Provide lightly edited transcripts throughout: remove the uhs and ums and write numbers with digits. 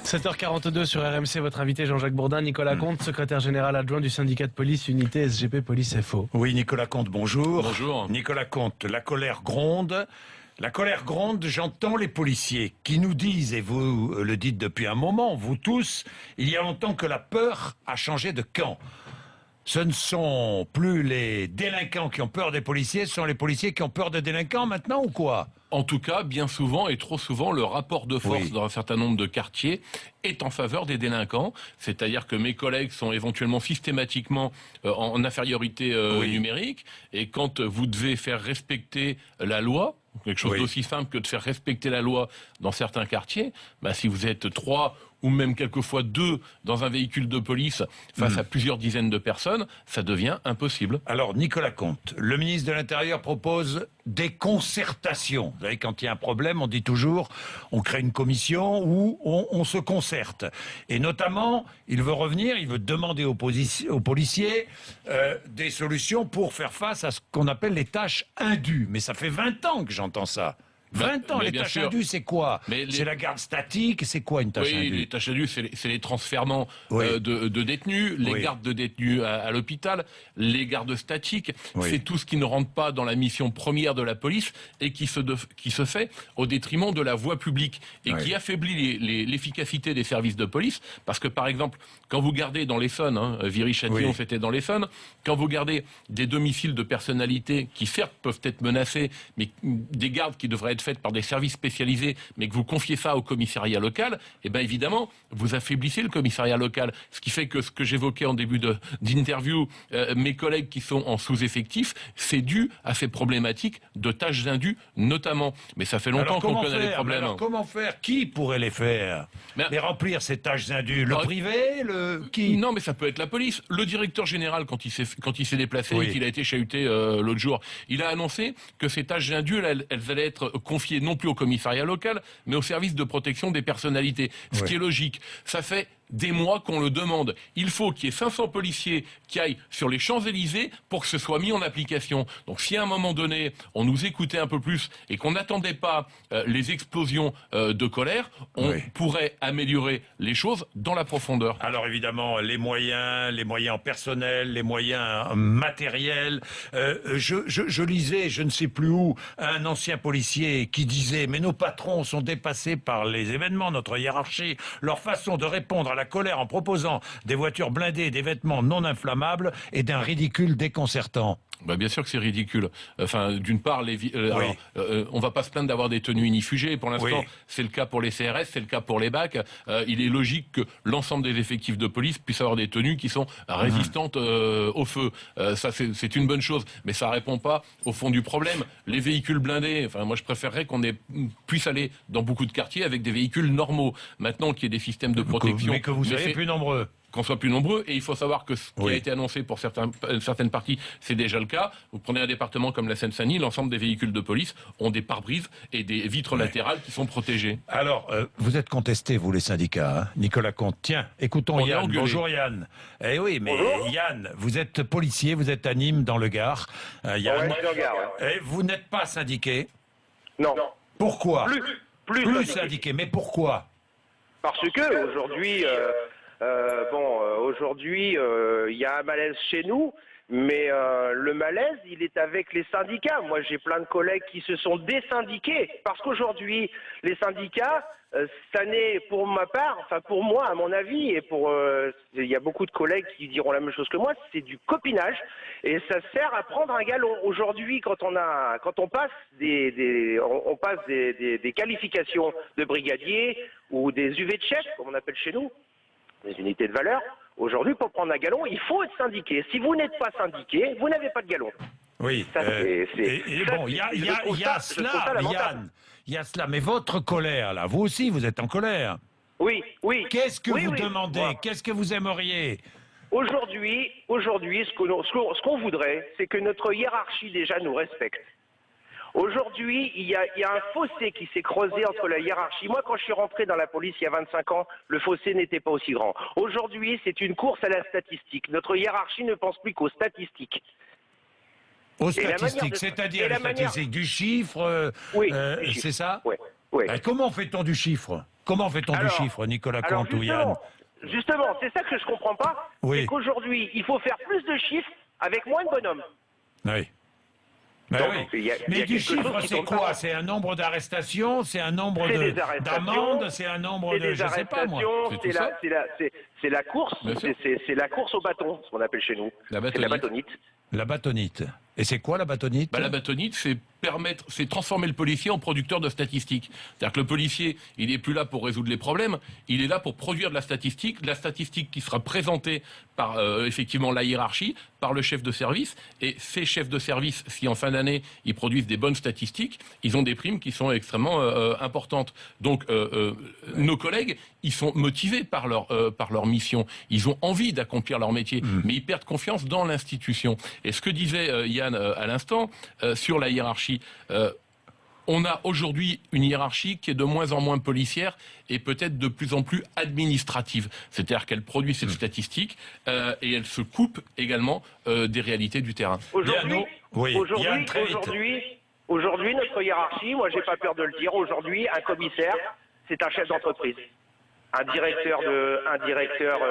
7h42 sur RMC, votre invité Jean-Jacques Bourdin, Nicolas Comte, secrétaire général adjoint du syndicat de police Unité SGP Police FO. Oui, Nicolas Comte, bonjour. Bonjour. Nicolas Comte, la colère gronde. La colère gronde, j'entends les policiers qui nous disent, et vous le dites depuis un moment, vous tous, il y a longtemps que la peur a changé de camp. Ce ne sont plus les délinquants qui ont peur des policiers, ce sont les policiers qui ont peur des délinquants maintenant ou quoi ? En tout cas, bien souvent et trop souvent, le rapport de force dans un certain nombre de quartiers est en faveur des délinquants. C'est-à-dire que mes collègues sont éventuellement systématiquement en infériorité numérique. Et quand vous devez faire respecter la loi, quelque chose d'aussi simple que de faire respecter la loi dans certains quartiers, si vous êtes 3 ou même quelquefois 2 dans un véhicule de police face à plusieurs dizaines de personnes, ça devient impossible. Alors, Nicolas Comte, le ministre de l'Intérieur propose des concertations. Vous savez, quand il y a un problème, on dit toujours, on crée une commission où on se concerte. Et notamment, il veut revenir, il veut demander aux policiers des solutions pour faire face à ce qu'on appelle les tâches indues. Mais ça fait 20 ans que j'entends ça. 20 ans, les tâches indues, c'est quoi? C'est la garde statique, c'est quoi une tâche indue? Oui, les tâches indues, c'est les transfèrements de détenus, les gardes de détenus à l'hôpital, les gardes statiques, c'est tout ce qui ne rentre pas dans la mission première de la police et qui se fait au détriment de la voie publique et qui affaiblit l'efficacité des services de police, parce que par exemple, quand vous gardez dans l'Essonne, Viry-Châtillon c'était dans l'Essonne, quand vous gardez des domiciles de personnalités qui certes peuvent être menacés, mais des gardes qui devraient être faites par des services spécialisés, mais que vous confiez ça au commissariat local, et bien évidemment, vous affaiblissez le commissariat local. Ce qui fait que ce que j'évoquais en début d'interview, mes collègues qui sont en sous-effectif, c'est dû à ces problématiques de tâches indues, notamment. Mais ça fait longtemps qu'on connaît les problèmes. Alors comment faire? Qui pourrait les faire? Les remplir, ces tâches indues? Le privé? Qui? Non, mais ça peut être la police. Le directeur général, quand il s'est déplacé et qu'il a été chahuté l'autre jour, il a annoncé que ces tâches indues, elles allaient être confiées non plus au commissariat local, mais au service de protection des personnalités. Ce qui est logique. Ça fait des mois qu'on le demande. Il faut qu'il y ait 500 policiers qui aillent sur les Champs-Élysées pour que ce soit mis en application. Donc si à un moment donné, on nous écoutait un peu plus et qu'on n'attendait pas les explosions de colère, on pourrait améliorer les choses dans la profondeur. Alors évidemment, les moyens personnels, les moyens matériels. Je lisais, je ne sais plus où, un ancien policier qui disait « Mais nos patrons sont dépassés par les événements, notre hiérarchie, leur façon de répondre à la colère en proposant des voitures blindées, des vêtements non inflammables et d'un ridicule déconcertant. » Bien sûr que c'est ridicule. Enfin, d'une part, on va pas se plaindre d'avoir des tenues unifugées. Pour l'instant, c'est le cas pour les CRS, c'est le cas pour les BAC. Il est logique que l'ensemble des effectifs de police puissent avoir des tenues qui sont résistantes au feu. Ça, c'est une bonne chose, mais ça répond pas au fond du problème. Les véhicules blindés, enfin, moi, je préférerais qu'on puisse aller dans beaucoup de quartiers avec des véhicules normaux. Maintenant qu'il y ait des systèmes de protection, mais que vous soyez plus nombreux. Qu'on soit plus nombreux, et il faut savoir que ce qui a été annoncé pour certaines parties, c'est déjà le cas. Vous prenez un département comme la Seine-Saint-Denis, l'ensemble des véhicules de police ont des pare-brises et des vitres latérales qui sont protégées. Alors, vous êtes contestés, vous les syndicats, Nicolas Comte. Tiens, écoutons Yann. Bonjour Yann. Eh oui, mais bonjour. Yann, vous êtes policier, vous êtes à Nîmes, dans le Gard. Yann, dans le Gard, et vous n'êtes pas syndiqué? Non. Pourquoi? Plus syndiqué, mais pourquoi? Parce que aujourd'hui... aujourd'hui, il y a un malaise chez nous, mais le malaise, il est avec les syndicats. Moi, j'ai plein de collègues qui se sont désyndiqués, parce qu'aujourd'hui, les syndicats, ça n'est pour ma part, enfin pour moi, à mon avis, et il y a beaucoup de collègues qui diront la même chose que moi, c'est du copinage, et ça sert à prendre un galon. Aujourd'hui, quand on passe on passe des qualifications de brigadier ou des UV de chef, comme on appelle chez nous, des unités de valeur. Aujourd'hui, pour prendre un galon, il faut être syndiqué. Si vous n'êtes pas syndiqué, vous n'avez pas de galon. Oui. Il y a cela, mais votre colère, là, vous aussi, vous êtes en colère. Oui. Qu'est-ce que vous demandez? Qu'est-ce que vous aimeriez? Aujourd'hui, ce qu'on voudrait, c'est que notre hiérarchie, déjà, nous respecte. Aujourd'hui, il y a un fossé qui s'est creusé entre la hiérarchie. Moi, quand je suis rentré dans la police il y a 25 ans, le fossé n'était pas aussi grand. Aujourd'hui, c'est une course à la statistique. Notre hiérarchie ne pense plus qu'aux statistiques. Aux Et la manière statistiques, de- c'est-à-dire et les la manière- statistiques du chiffre, Oui, du chiffre. c'est ça? Oui, oui. Comment fait-on du chiffre? Comment fait-on du Alors- chiffre, Nicolas Alors Comte ou Yann? justement, c'est ça que je comprends pas. Oui. C'est qu'aujourd'hui, il faut faire plus de chiffres avec moins de bonhommes. Oui. Ben Donc, oui. il y a Mais quelque du chose chiffre, qui c'est tourne quoi? pas. C'est un nombre d'arrestations, c'est un nombre C'est des arrestations, d'amendes, c'est un nombre C'est de, des je sais pas moi. arrestations, C'est c'est tout ça. c'est la course, Bien sûr. c'est la course au bâton, ce qu'on appelle chez nous. La C'est la bâtonnite. bâtonnite. La bâtonnite. Et c'est quoi la bâtonnite? La bâtonnite, c'est transformer le policier en producteur de statistiques. C'est-à-dire que le policier, il n'est plus là pour résoudre les problèmes, il est là pour produire de la statistique qui sera présentée par effectivement la hiérarchie, par le chef de service. Et ces chefs de service, si en fin d'année ils produisent des bonnes statistiques, ils ont des primes qui sont extrêmement importantes. Donc nos collègues, ils sont motivés par leur mission, ils ont envie d'accomplir leur métier, mais ils perdent confiance dans l'institution. Et ce que disait Yann à l'instant sur la hiérarchie, on a aujourd'hui une hiérarchie qui est de moins en moins policière et peut-être de plus en plus administrative. C'est-à-dire qu'elle produit cette statistique et elle se coupe également des réalités du terrain. Aujourd'hui, Oui, Yann, très vite. aujourd'hui, notre hiérarchie, moi j'ai pas peur de le dire, aujourd'hui, un commissaire, c'est un chef d'entreprise. Un directeur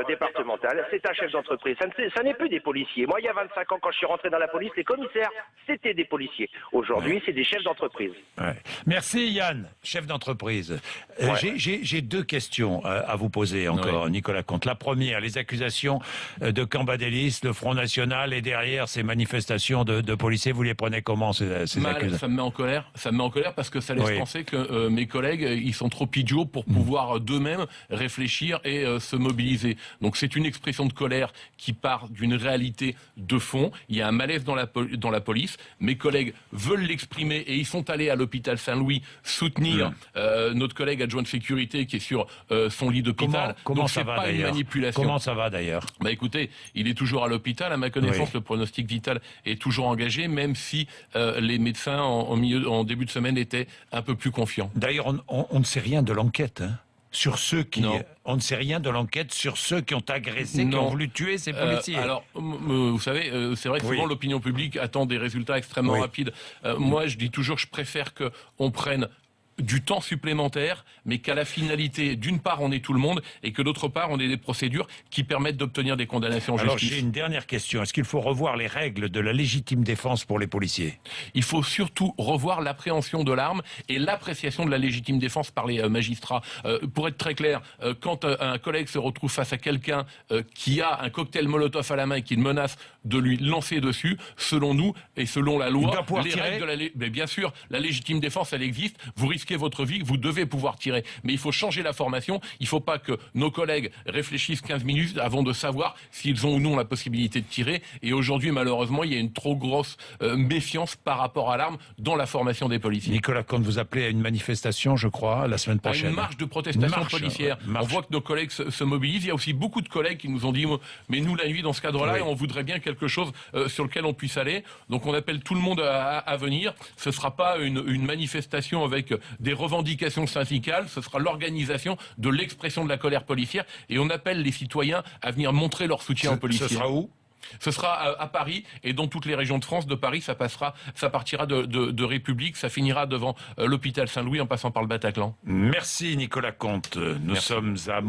départemental, c'est un chef d'entreprise. Ça n'est plus des policiers. Moi, il y a 25 ans, quand je suis rentré dans la police, les commissaires, c'était des policiers. Aujourd'hui, c'est des chefs d'entreprise. Ouais. Merci Yann, chef d'entreprise. Ouais. J'ai deux questions à vous poser encore, Nicolas Comte. La première, les accusations de Cambadélis, le Front National et derrière ces manifestations de policiers, vous les prenez comment ces Mal, accusations? ça me met en colère. Ça me met en colère parce que ça laisse Oui. penser que mes collègues, ils sont trop idiots pour pouvoir d'eux-mêmes réfléchir et se mobiliser. Donc c'est une expression de colère qui part d'une réalité de fond. Il y a un malaise dans la police. Mes collègues veulent l'exprimer et ils sont allés à l'hôpital Saint-Louis soutenir notre collègue adjoint de sécurité qui est sur son lit d'hôpital. Comment Donc ça c'est va pas une d'ailleurs? manipulation. Comment ça va d'ailleurs? Bah écoutez, il est toujours à l'hôpital. À ma connaissance, Oui. le pronostic vital est toujours engagé, même si les médecins en début de semaine étaient un peu plus confiants. D'ailleurs, on ne sait rien de l'enquête. Sur ceux qui, Non. on ne sait rien de l'enquête sur ceux qui ont agressé, qui Non. ont voulu tuer ces policiers. Alors, vous savez, c'est vrai que souvent Oui. l'opinion publique attend des résultats extrêmement Oui. rapides. Moi, je dis toujours, je préfère qu'on prenne du temps supplémentaire, mais qu'à la finalité, d'une part, on ait tout le monde, et que d'autre part, on ait des procédures qui permettent d'obtenir des condamnations en Alors justice. j'ai une dernière question. Est-ce qu'il faut revoir les règles de la légitime défense pour les policiers? Il faut surtout revoir l'appréhension de l'arme et l'appréciation de la légitime défense par les magistrats. Pour être très clair, quand un collègue se retrouve face à quelqu'un qui a un cocktail Molotov à la main et qui le menace de lui lancer dessus, selon nous et selon la loi, Il doit pouvoir les tirer. règles de mais bien sûr, la légitime défense, elle existe. Vous risquez votre vie, vous devez pouvoir tirer. Mais il faut changer la formation. Il ne faut pas que nos collègues réfléchissent 15 minutes avant de savoir s'ils ont ou non la possibilité de tirer. Et aujourd'hui, malheureusement, il y a une trop grosse méfiance par rapport à l'arme dans la formation des policiers. Nicolas Comte, vous appelez à une manifestation, je crois, la semaine À prochaine. une marche de protestation Marche, policière. marche. On voit que nos collègues se mobilisent. Il y a aussi beaucoup de collègues qui nous ont dit mais nous, la nuit, dans ce cadre-là, Oui. on voudrait bien quelque chose sur lequel on puisse aller. Donc on appelle tout le monde à venir. Ce ne sera pas une manifestation avec des revendications syndicales. Ce sera l'organisation de l'expression de la colère policière. Et on appelle les citoyens à venir montrer leur soutien aux policiers. Ce sera où? Ce sera à Paris et dans toutes les régions de France. De Paris, ça partira de République, ça finira devant l'hôpital Saint-Louis en passant par le Bataclan. Merci Nicolas Comte. Nous Merci. sommes à